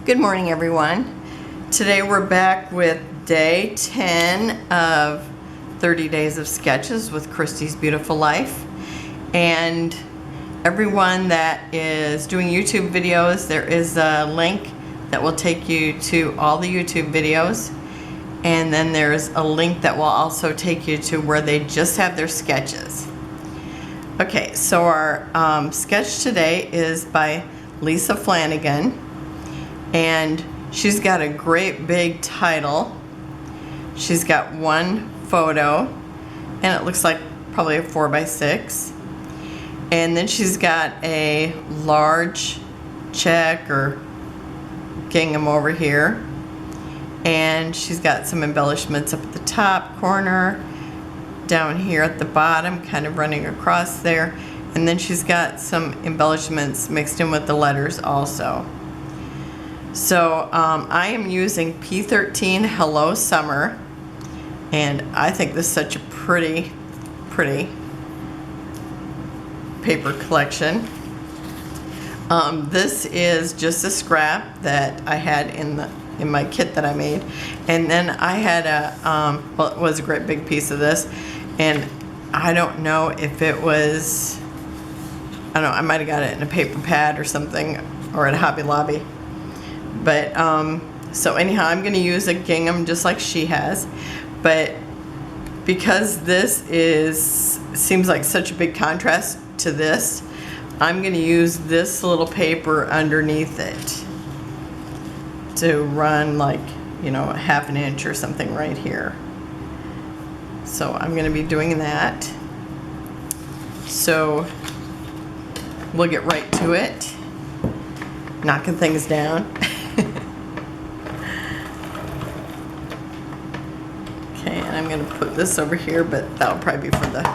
Good morning, everyone. Today we're back with day 10 of 30 Days of Sketches with Christy's Beautiful Life. And everyone that is doing YouTube videos, there is a link that will take you to all the YouTube videos. And then there's a link that will also take you to where they just have their sketches. Okay, so our sketch today is by Lyssa Flanagan. And she's got a great big title. She's got one photo, and it looks like probably a 4x6. And then she's got a large check or gingham over here. And she's got some embellishments up at the top corner, down here at the bottom, kind of running across there. And then she's got some embellishments mixed in with the letters also. So I am using P13 Hello Summer, and I think this is such a pretty paper collection. This is just a scrap that I had in my kit that I made, and then I had a well, it was a great big piece of this, and I don't know if it was, I don't know, I might have got it in a paper pad or something, or at Hobby Lobby. But so anyhow, I'm going to use a gingham just like she has, but because this seems like such a big contrast to this, I'm going to use this little paper underneath it to run like, you know, 1/2 inch or something right here. So I'm going to be doing that. So we'll get right to it, knocking things down. Okay, and I'm going to put this over here, but that'll probably be for the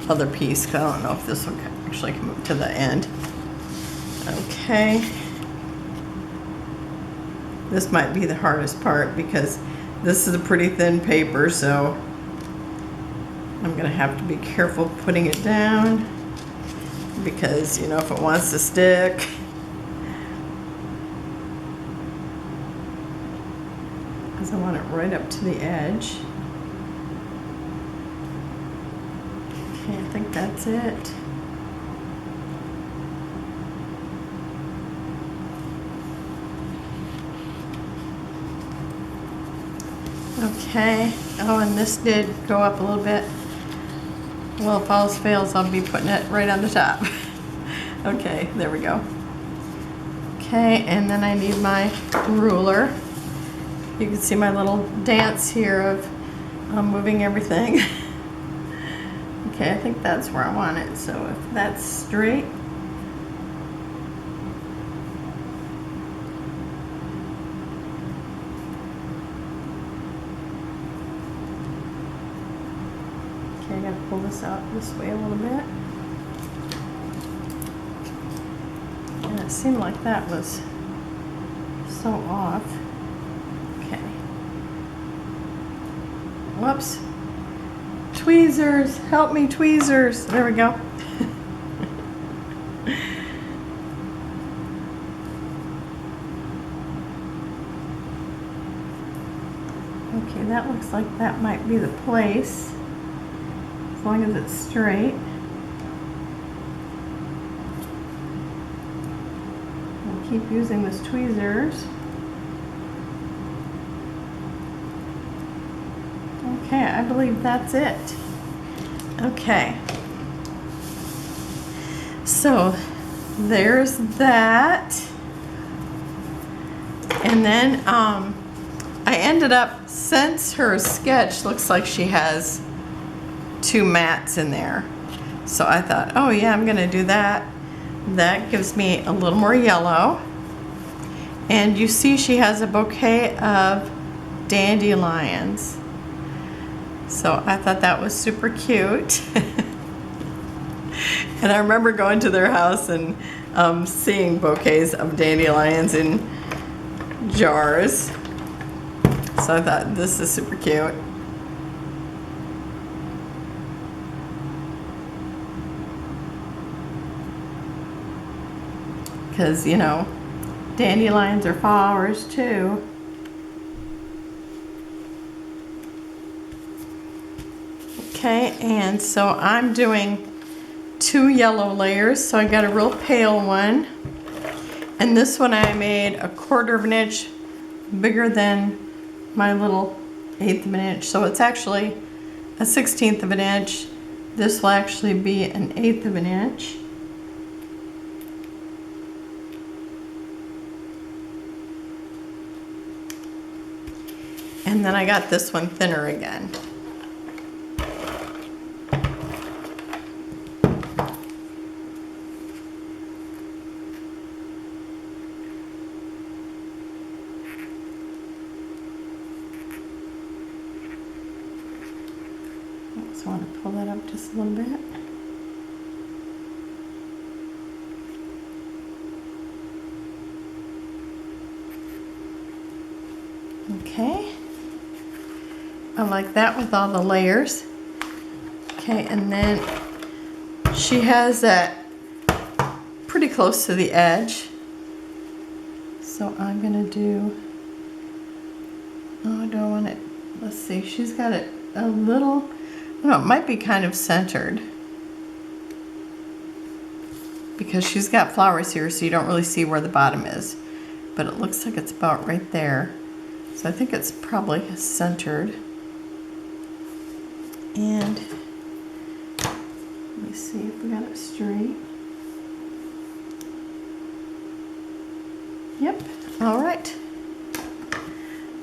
other piece, because I don't know if this will actually come up to the end. Okay. This might be the hardest part because this is a pretty thin paper, so I'm going to have to be careful putting it down because, you know, if it wants to stick. I want it right up to the edge. Okay, I think that's it. Okay, oh, and this did go up a little bit. Well, if all else fails, I'll be putting it right on the top. Okay, there we go. Okay, and then I need my ruler. You can see my little dance here of moving everything. Okay, I think that's where I want it. So if that's straight, okay, I gotta pull this out this way a little bit. And it seemed like that was so off. Whoops. Tweezers, help me, tweezers. There we go. Okay, that looks like that might be the place, as long as it's straight. I'll keep using those tweezers. Okay, I believe that's it. Okay. So there's that. And then I ended up, since her sketch looks like she has 2 mats in there. So I thought, oh yeah, I'm gonna do that. That gives me a little more yellow. And you see she has a bouquet of dandelions. So I thought that was super cute. And I remember going to their house and seeing bouquets of dandelions in jars. So I thought this is super cute. Because, you know, dandelions are flowers too. Okay, and so I'm doing 2 yellow layers. So I got a real pale one. And this one I made 1/4 of an inch bigger than my little 1/8 of an inch. So it's actually a 1/16 of an inch. This will actually be an 1/8 of an inch. And then I got this one thinner again. So I want to pull that up just a little bit. Okay. I like that with all the layers. Okay, and then she has that pretty close to the edge. So I'm gonna do, oh, I don't want it, let's see, she's got it a little, no, it might be kind of centered because she's got flowers here, so you don't really see where the bottom is, but it looks like it's about right there. So I think it's probably centered. And let me see if we got it straight. Yep, all right.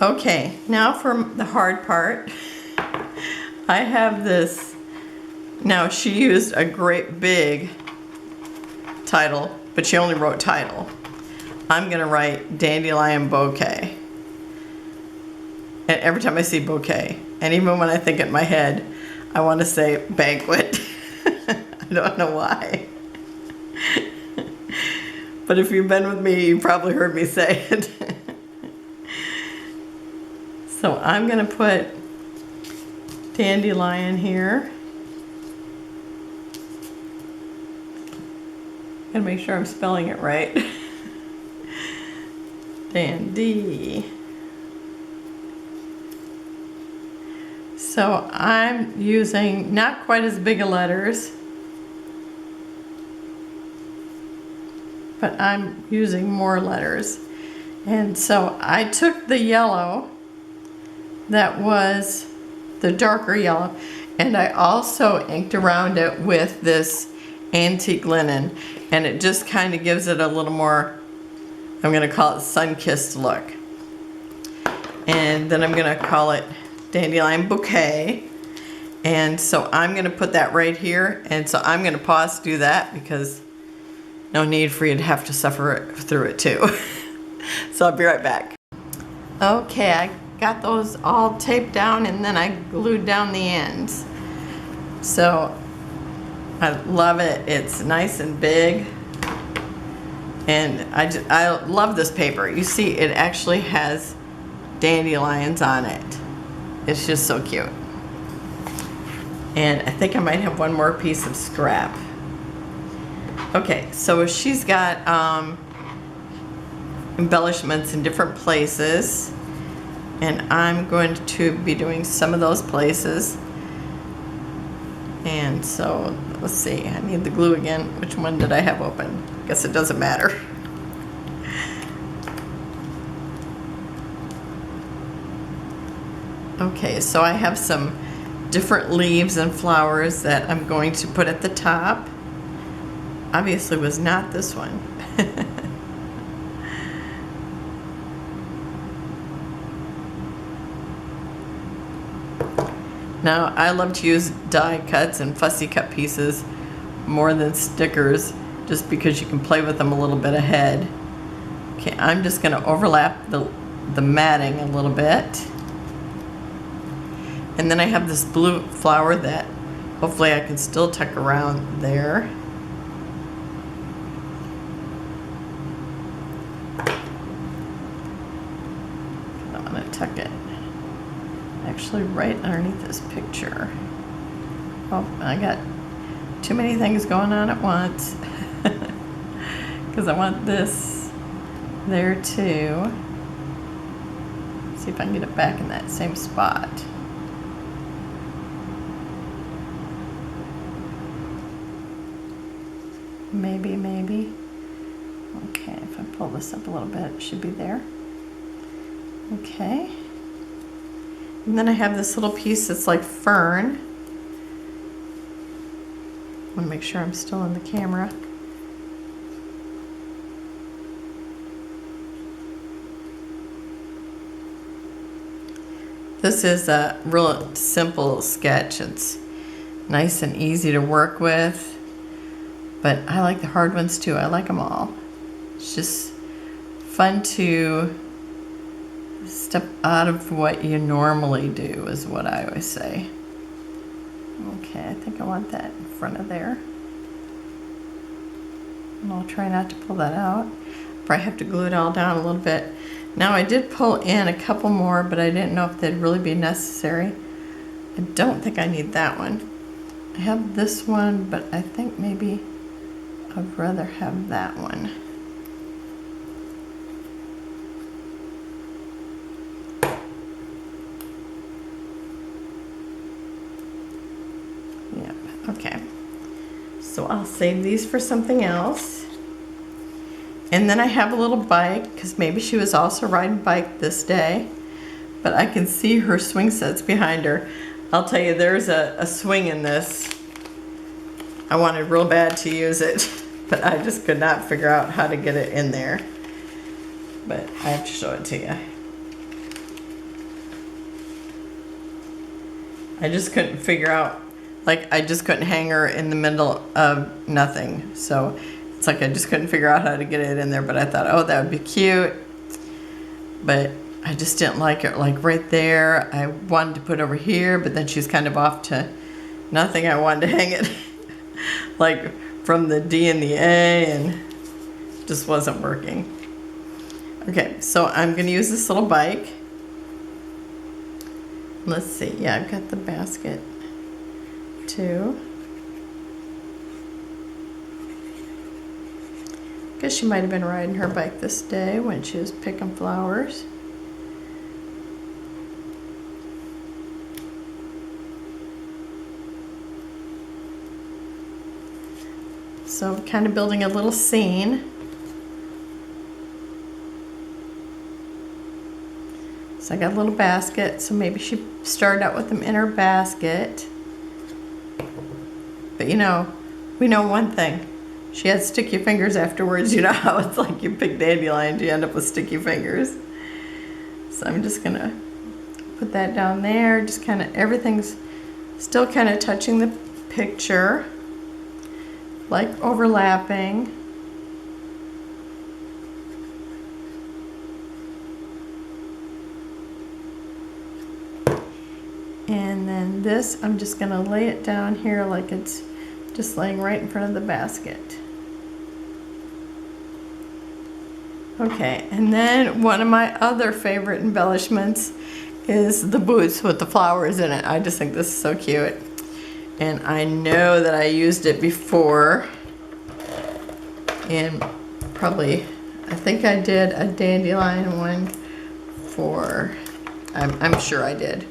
Okay, now for the hard part. I have this, now she used a great big title, but she only wrote title. I'm gonna write Dandelion Bouquet. And every time I see bouquet, and even when I think it in my head, I want to say banquet. I don't know why. But if you've been with me, you probably heard me say it. So I'm going to put dandelion here. Gotta make sure I'm spelling it right. Dandy. So I'm using not quite as big of letters, but I'm using more letters. And so I took the yellow that was the darker yellow, and I also inked around it with this antique linen, and it just kind of gives it a little more, I'm going to call it sun-kissed look. And then I'm going to call it Dandelion Bouquet. And so I'm going to put that right here, and so I'm going to pause to do that because no need for you to have to suffer through it too. So I'll be right back. Okay, I got those all taped down and then I glued down the ends. So I love it. It's nice and big, and I love this paper. You see, it actually has dandelions on it. It's just so cute. And I think I might have one more piece of scrap. Okay, so she's got embellishments in different places, and I'm going to be doing some of those places. And so let's see, I need the glue again. Which one did I have open? Guess it doesn't matter. Okay, so I have some different leaves and flowers that I'm going to put at the top. Obviously was not this one. Now, I love to use die cuts and fussy cut pieces more than stickers, just because you can play with them a little bit ahead. Okay, I'm just going to overlap the matting a little bit. And then I have this blue flower that hopefully I can still tuck around there. I'm going to tuck it actually right underneath this picture. Oh, I got too many things going on at once. Because I want this there too. See if I can get it back in that same spot. Maybe. Okay, if I pull this up a little bit, it should be there. Okay. And then I have this little piece that's like fern. I want to make sure I'm still in the camera. This is a real simple sketch. It's nice and easy to work with, but I like the hard ones too. I like them all. It's just fun to step out of what you normally do, is what I always say. Okay, I think I want that in front of there. And I'll try not to pull that out. Probably have to glue it all down a little bit. Now I did pull in a couple more, but I didn't know if they'd really be necessary. I don't think I need that one. I have this one, but I think maybe I'd rather have that one. Yeah, okay. So I'll save these for something else. And then I have a little bike, because maybe she was also riding a bike this day, but I can see her swing sets behind her. I'll tell you, there's a swing in this. I wanted real bad to use it, but I just could not figure out how to get it in there. But I have to show it to you. I just couldn't figure out, like, I just couldn't hang her in the middle of nothing. So it's like I just couldn't figure out how to get it in there, but I thought, oh, that would be cute. But I just didn't like it, like right there. I wanted to put over here, but then she's kind of off to nothing. I wanted to hang it like from the D and the A, and just wasn't working. Okay, so I'm gonna use this little bike. Let's see, yeah, I've got the basket too. Guess she might have been riding her bike this day when she was picking flowers. So kind of building a little scene. So I got a little basket, so maybe she started out with them in her basket. But you know, we know one thing. She had sticky fingers afterwards. You know how it's like you pick dandelions, you end up with sticky fingers. So I'm just gonna put that down there. Just kind of, everything's still kind of touching the picture, like overlapping. And then this, I'm just gonna lay it down here like it's just laying right in front of the basket. Okay, and then one of my other favorite embellishments is the boots with the flowers in it. I just think this is so cute. And I know that I used it before. And probably, I think I did a dandelion one for, I'm sure I did,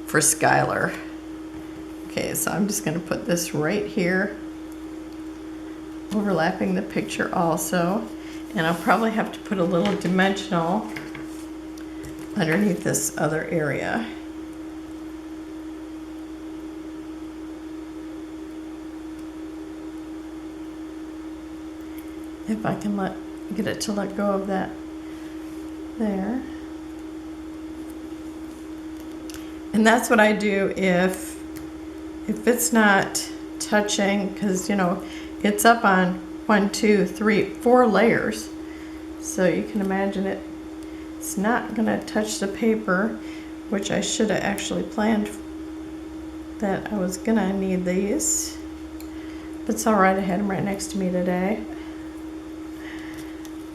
for Skylar. Okay, so I'm just gonna put this right here, overlapping the picture also. And I'll probably have to put a little dimensional underneath this other area. If I can get it to let go of that there. And that's what I do if it's not touching, because you know it's up on 1, 2, 3, 4 layers, so you can imagine it's not gonna touch the paper, which I should have actually planned that I was gonna need these, but it's all right. I had them right next to me today.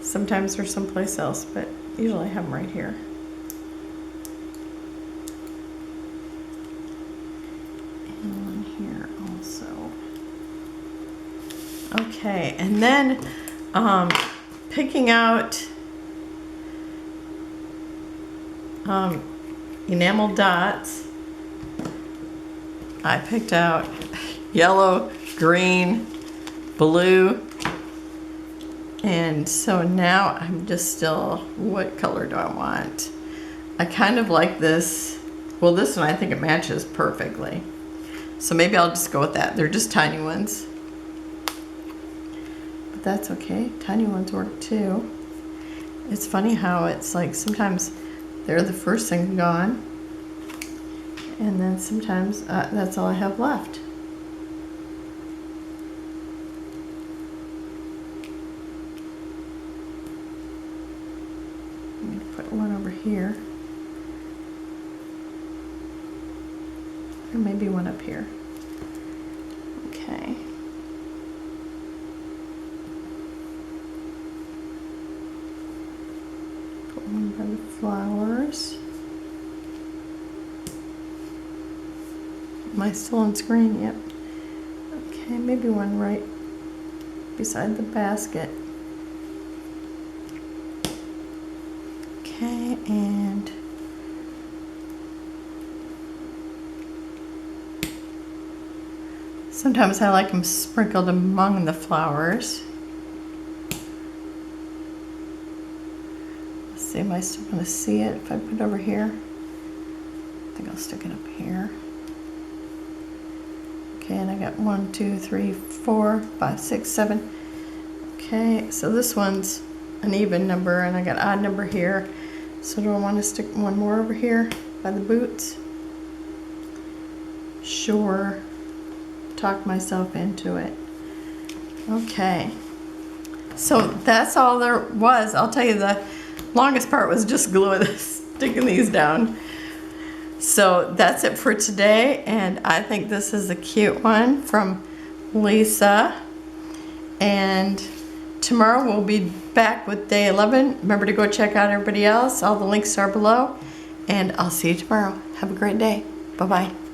Sometimes they're someplace else, but usually I have them right here. And one here also. Okay, and then picking out enamel dots. I picked out yellow, green, blue, and so now I'm just still, what color do I want? I kind of like this. Well, this one I think it matches perfectly. So maybe I'll just go with that. They're just tiny ones. But that's okay. Tiny ones work too. It's funny how it's like sometimes they're the first thing gone. And then sometimes that's all I have left. I'm going to put one over here. Or maybe one up here. Okay. Put one by the flowers. Am I still on screen? Yep. Okay, maybe one right beside the basket. Okay, and sometimes I like them sprinkled among the flowers. Let's see, am I still going to see it if I put it over here? I think I'll stick it up here. Okay, and I got 1, 2, 3, 4, 5, 6, 7. Okay, so this one's an even number, and I got odd number here. So do I want to stick one more over here by the boots? Sure. Talk myself into it. Okay. So that's all there was. I'll tell you the longest part was just gluing this, sticking these down. So that's it for today, and I think this is a cute one from Lyssa. And tomorrow we'll be back with day 11. Remember to go check out everybody else. All the links are below, and I'll see you tomorrow. Have a great day. Bye-bye.